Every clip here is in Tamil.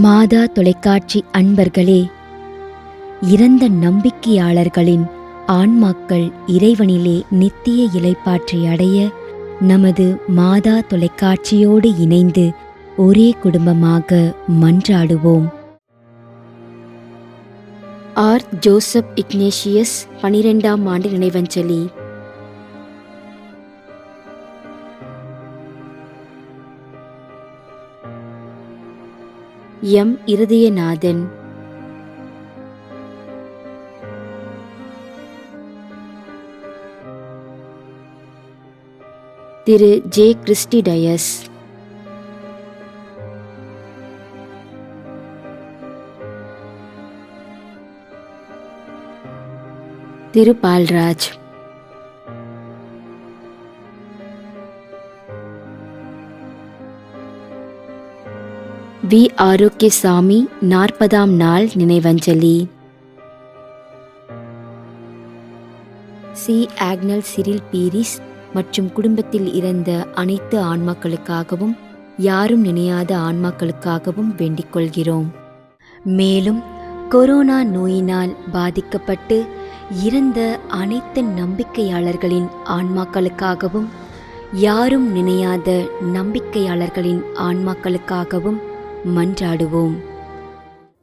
மாதா தொலைக்காட்சி அன்பர்களே, இறந்த நம்பிக்கையாளர்களின் ஆன்மாக்கள் இறைவனிலே நித்திய இளைப்பாற்றி அடைய நமது மாதா தொலைக்காட்சியோடு இணைந்து ஒரே குடும்பமாக மன்றாடுவோம். ஆர் ஜோசப் இக்னேஷியஸ் 12ஆம் ஆண்டு நினைவஞ்சலி. M Irudayanathan. Thiru J Christidias. Thiru Paulraj. V Arokiasamy 40ஆம் நாள் நினைவஞ்சலி. சி ஆக்னல் சிரில் பீரிஸ் மற்றும் குடும்பத்தில் இறந்த அனைத்து ஆன்மாக்களுக்காகவும் யாரும் நினையாத ஆன்மாக்களுக்காகவும் வேண்டிக் கொள்கிறோம். மேலும் கொரோனா நோயினால் பாதிக்கப்பட்டு இறந்த அனைத்து நம்பிக்கையாளர்களின் ஆன்மாக்களுக்காகவும் யாரும் நினையாத நம்பிக்கையாளர்களின் ஆன்மாக்களுக்காகவும் மன்றாடுவோம்.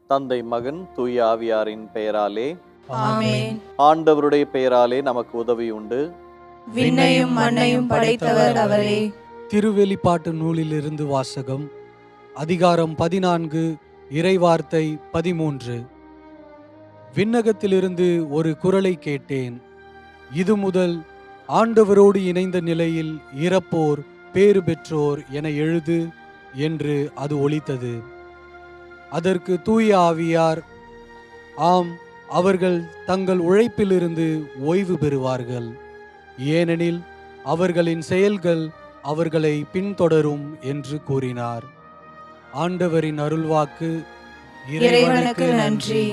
தந்தை, மகன், தூய ஆவியாரின் பெயராலே ஆமென். ஆண்டவருடைய பெயராலே நமக்கு உதவி உண்டு. விண்ணையும் மண்ணையும் படைத்தவர் அவரே. திருவெளிப்பாட்டு நூலிலிருந்து வாசகம். அதிகாரம் 14, இறைவார்த்தை 13. விண்ணகத்திலிருந்து ஒரு குரலை கேட்டேன். இது முதல் ஆண்டவரோடு இணைந்த நிலையில் இறப்போர் பேறு பெற்றோர் என எழுது என்று அது ஒலித்தது. அதற்கு தூய ஆவியார், ஆம், அவர்கள் தங்கள் உழைப்பிலிருந்து ஓய்வு பெறுவார்கள், ஏனெனில் அவர்களின் செயல்கள் அவர்களை பின்தொடரும் என்று கூறினார். ஆண்டவரின் அருள்வாக்கு. இறைவனுக்கு நன்றி.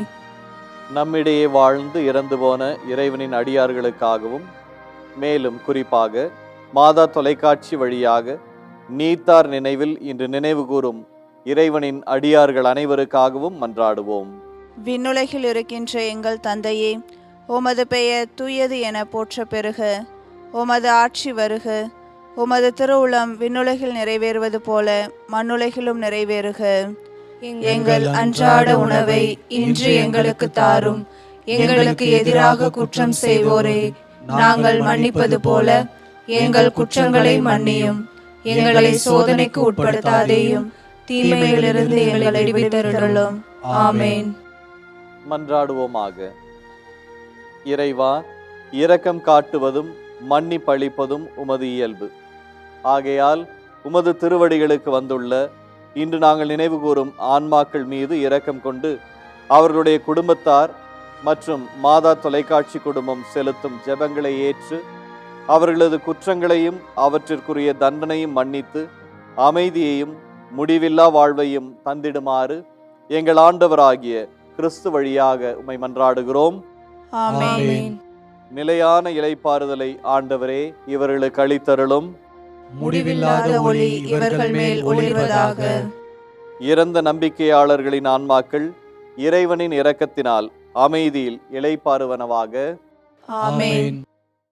நம்மிடையே வாழ்ந்து இறந்து போன இறைவனின் அடியார்களுக்காகவும் மேலும் குறிப்பாக மாதா தொலைக்காட்சி வழியாக நீத்தார் நினைவில் இன்று நினைவு கூறும் இறைவனின் அடியார்கள் அனைவருக்காகவும் மன்றாடுவோம். விண்ணுலகில் இருக்கின்ற எங்கள் தந்தையே, உமது பெயர் தூயது என போற்ற பெறுக. உமது ஆட்சி வருக. உமது திருவுளம் விண்ணுலகில் நிறைவேறுவது போல மண்ணுலகிலும் நிறைவேறுக. எங்கள் அன்றாட உணவை இன்று எங்களுக்கு தாரும். எங்களுக்கு எதிராக குற்றம் செய்வோரே நாங்கள் மன்னிப்பது போல எங்கள் குற்றங்களை மன்னியும். எங்களை சோதனைக்கு உட்படுத்தாதேயும், தீமையிலிருந்து எங்களை விடுவித்தருளும். ஆமென். மன்றாடுவோமாக. இறைவா, இரக்கம் காட்டுவதும் மன்னிப்பளிப்பதும் உமது இயல்பு. ஆகையால் உமது திருவடிகளுக்கு வந்துள்ள இன்று நாங்கள் நினைவு கூறும் ஆன்மாக்கள் மீது இரக்கம் கொண்டு அவர்களுடைய குடும்பத்தார் மற்றும் மாதா தொலைக்காட்சி குடும்பம் செலுத்தும் ஜெபங்களை ஏற்று அவர்களது குற்றங்களையும் அவற்றிற்குரிய தண்டனையும் மன்னித்து அமைதியையும் முடிவில்லா வாழ்வையும் தந்திடுமாறு எங்கள் ஆண்டவராகிய கிறிஸ்து வழியாக உம்மை மன்றாடுகிறோம். ஆமென். நிலையான இளைப்பாறுதலை ஆண்டவரே இவர்களுக்கு அளித்தருளும். முடிவில்லாத ஒளி இவர்கள் மேல் ஒளிர்வதாக. இறந்த நம்பிக்கையாளர்களின் ஆன்மாக்கள் இறைவனின் இரக்கத்தினால் அமைதியில் இளைப்பாறுவனவாக. ஆமென்.